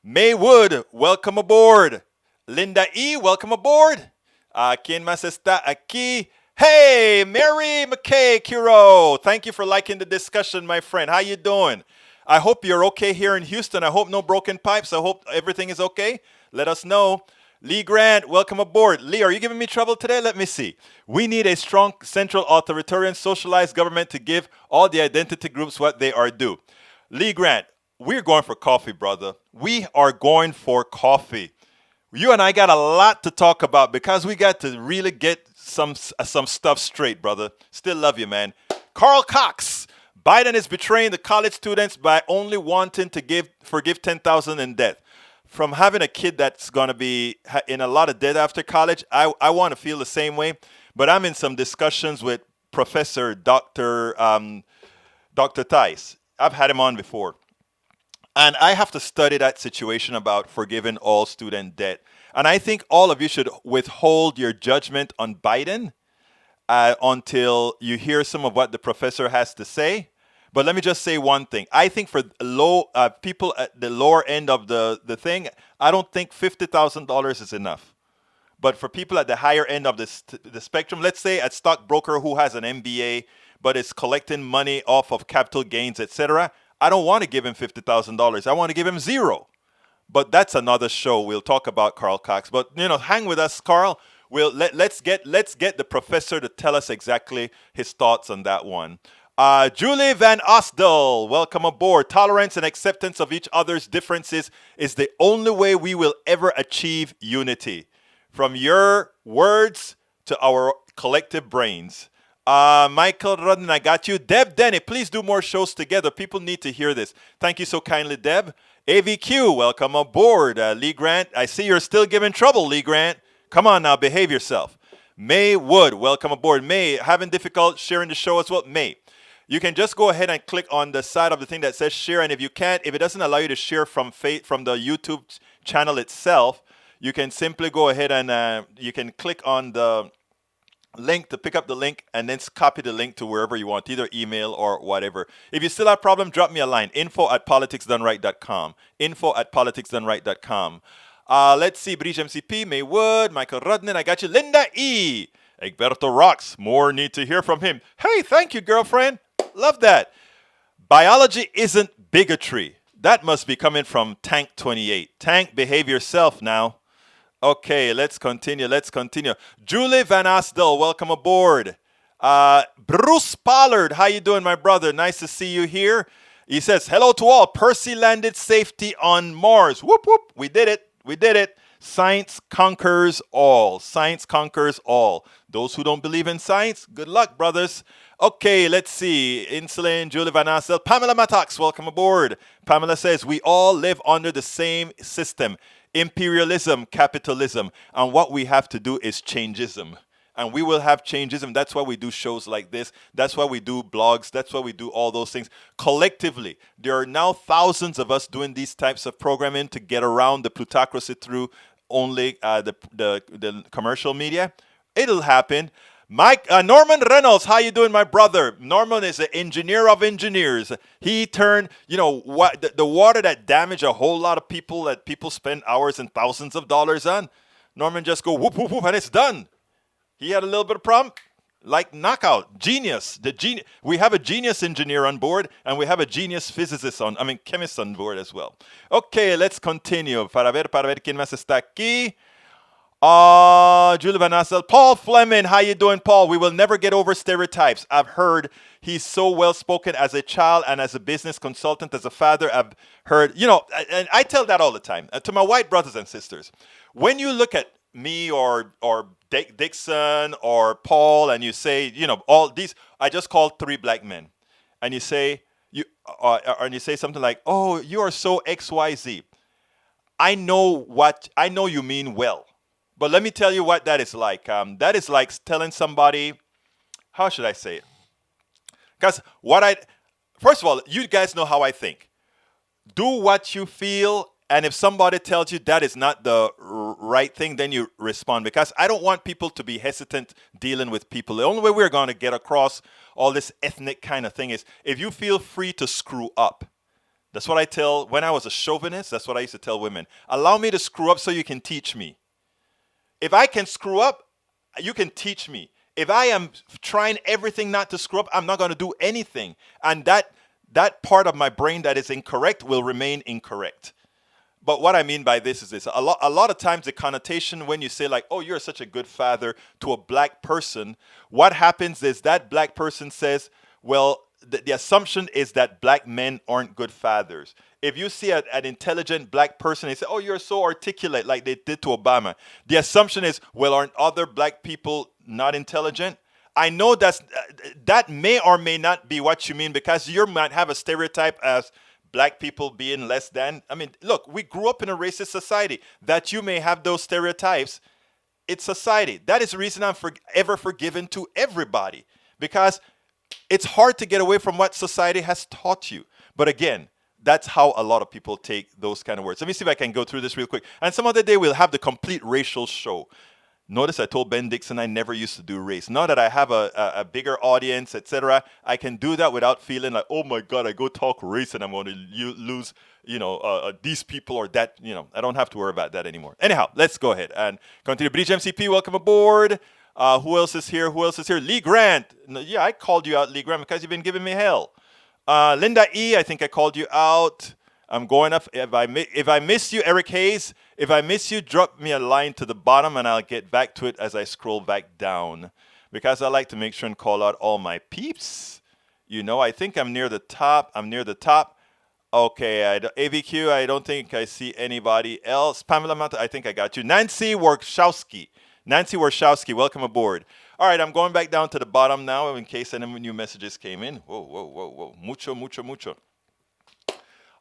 May Wood, welcome aboard. Linda E., welcome aboard. ¿Quién más está aquí? Hey, Mary McKay Kiro, thank you for liking the discussion, my friend. How you doing? I hope you're okay here in Houston. I hope no broken pipes. I hope everything is okay. Let us know. Lee Grant, welcome aboard. Lee, are you giving me trouble today? Let me see. We need a strong central authoritarian socialized government to give all the identity groups what they are due. Lee Grant, we're going for coffee, brother. We are going for coffee. You and I got a lot to talk about because we got to really get some stuff straight, brother. Still love you, man. Carl Cox. Biden is betraying the college students by only wanting to forgive $10,000 in debt. From having a kid that's going to be in a lot of debt after college, I want to feel the same way. But I'm in some discussions with Professor Dr. Tice. I've had him on before. And I have to study that situation about forgiving all student debt. And I think all of you should withhold your judgment on Biden until you hear some of what the professor has to say. But let me just say one thing. I think for people at the lower end of the thing, I don't think $50,000 is enough. But for people at the higher end of the spectrum, let's say a stockbroker who has an MBA but is collecting money off of capital gains, etc., I don't want to give him $50,000. I want to give him zero. But that's another show. We'll talk about Carl Cox. But hang with us, Carl. Let's get the professor to tell us exactly his thoughts on that one. Julie Van Osdel, welcome aboard. Tolerance and acceptance of each other's differences is the only way we will ever achieve unity. From your words to our collective brains. Michael Rodden, I got you. Deb Denny, please do more shows together. People need to hear this. Thank you so kindly, Deb. AVQ, welcome aboard. Lee Grant, I see you're still giving trouble, Lee Grant. Come on now, behave yourself. May Wood, welcome aboard. May, having difficult sharing the show as well? May. You can just go ahead and click on the side of the thing that says share. And if it doesn't allow you to share from the YouTube channel itself, you can simply go ahead and you can click on the link to pick up the link and then copy the link to wherever you want, either email or whatever. If you still have a problem, drop me a line, info@politicsdoneright.com, info@politicsdoneright.com. Let's see, Bridge MCP, May Wood, Michael Rodnan, I got you. Linda E. Egberto rocks. More need to hear from him. Hey, thank you, girlfriend. Love that. Biology isn't bigotry. That must be coming from Tank 28. Tank, behave yourself now. Okay, let's continue. Julie Van Asdel, welcome aboard. Bruce Pollard, how you doing, my brother? Nice to see you here. He says, hello to all. Percy landed safety on Mars. Whoop, whoop. We did it. Science conquers all. Science conquers all. Those who don't believe in science, good luck, brothers. Okay, let's see. Insulin, Julie Van Assel, Pamela Matox, welcome aboard. Pamela says, we all live under the same system. Imperialism, capitalism. And what we have to do is changeism. And we will have changeism. That's why we do shows like this. That's why we do blogs. That's why we do all those things. Collectively, there are now thousands of us doing these types of programming to get around the plutocracy through only the commercial media. It'll happen. Mike Norman Reynolds, how you doing, my brother? Norman is an engineer of engineers. He turned, what the water that damaged a whole lot of people that people spend hours and thousands of dollars on. Norman just go whoop whoop whoop and it's done. He had a little bit of problem, like knockout, genius. We have a genius engineer on board, and we have a genius chemist on board as well. Okay, let's continue. Para ver quién más está aquí. Julie Van Assel. Paul Fleming, how you doing, Paul? We will never get over stereotypes. I've heard he's so well-spoken as a child and as a business consultant, as a father. I've heard, and I tell that all the time to my white brothers and sisters. When you look at me or Dixon or Paul and you say, all these, I just called 3 black men. And you say, and you say something like, oh, you are so XYZ. I know you mean well. But let me tell you what that is like. That is like telling somebody, how should I say it? Because first of all, you guys know how I think. Do what you feel, and if somebody tells you that is not the right thing, then you respond. Because I don't want people to be hesitant dealing with people. The only way we're going to get across all this ethnic kind of thing is if you feel free to screw up. That's what I tell, when I was a chauvinist, that's what I used to tell women. Allow me to screw up so you can teach me. If I can screw up, you can teach me. If I am trying everything not to screw up, I'm not going to do anything. And that part of my brain that is incorrect will remain incorrect. But what I mean by this is this. A lot of times the connotation when you say like, oh, you're such a good father to a black person, what happens is that black person says, well, the assumption is that black men aren't good fathers. If you see an intelligent black person, they say, oh, you're so articulate like they did to Obama. The assumption is, well, aren't other black people not intelligent? I know that may or may not be what you mean because you might have a stereotype as black people being less than. I mean, look, we grew up in a racist society. That you may have those stereotypes, it's society. That is the reason I'm ever forgiven to everybody because it's hard to get away from what society has taught you. But again, that's how a lot of people take those kind of words. Let me see if I can go through this real quick. And some other day we'll have the complete racial show. Notice I told Ben Dixon I never used to do race. Now that I have a bigger audience, etc., I can do that without feeling like, oh my God, I go talk race and I'm going to lose, these people or that. I don't have to worry about that anymore. Anyhow, let's go ahead and continue. Bridge MCP, welcome aboard. Who else is here? Lee Grant. Yeah, I called you out, Lee Grant, because you've been giving me hell. Linda E., I think I called you out. I'm going up. If I miss you, Eric Hayes, if I miss you, drop me a line to the bottom and I'll get back to it as I scroll back down. Because I like to make sure and call out all my peeps. I think I'm near the top. Okay, AVQ, I don't think I see anybody else. Pamela Mata, I think I got you. Nancy Warshawski, welcome aboard. All right, I'm going back down to the bottom now in case any new messages came in. Whoa. Mucho.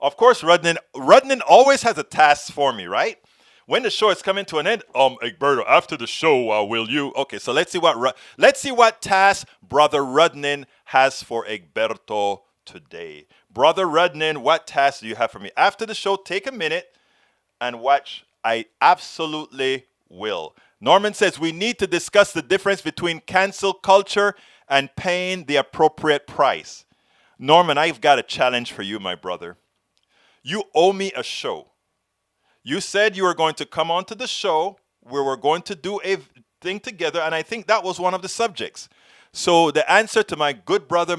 Of course, Rudnin always has a task for me, right? When the show is coming to an end, Egberto, after the show, will you? Okay, so let's see what task Brother Rudnin has for Egberto today. Brother Rudnin, what task do you have for me? After the show, take a minute and watch. I absolutely will. Norman says we need to discuss the difference between cancel culture and paying the appropriate price. Norman, I've got a challenge for you, my brother. You owe me a show. You said you were going to come onto the show where we're going to do a thing together, and I think that was one of the subjects. So the answer to my good brother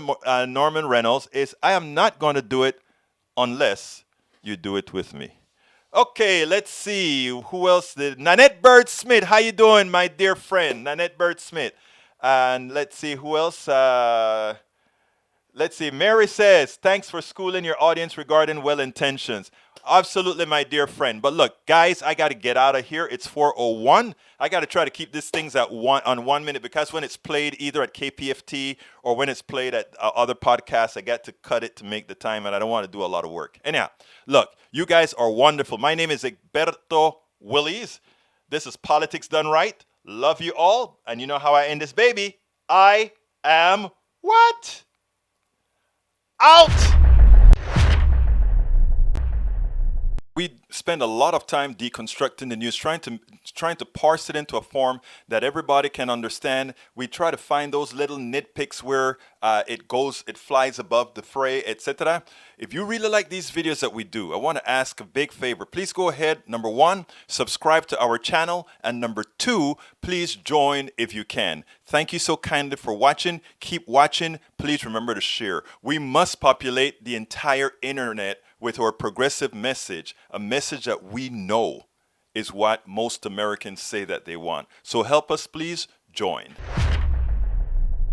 Norman Reynolds is I am not going to do it unless you do it with me. Okay, let's see. Who else did? Nanette Bird Smith. How you doing, my dear friend? Nanette Bird Smith. And let's see who else. Let's see. Mary says, thanks for schooling your audience regarding well intentions. Absolutely, my dear friend. But look, guys, I got to get out of here. It's 4:01. I got to try to keep these things at 1 minute because when it's played either at KPFT or when it's played at other podcasts, I got to cut it to make the time, and I don't want to do a lot of work. Anyhow, look, you guys are wonderful. My name is Egberto Willies. This is Politics Done Right. Love you all. And you know how I end this baby. I am what? Out! We spend a lot of time deconstructing the news, trying to parse it into a form that everybody can understand. We try to find those little nitpicks where it flies above the fray, etc. If you really like these videos that we do, I want to ask a big favor. Please go ahead, number one, subscribe to our channel, and number two, please join if you can. Thank you so kindly for watching. Keep watching. Please remember to share. We must populate the entire internet with our progressive message, a message that we know is what most Americans say that they want. So help us, please join.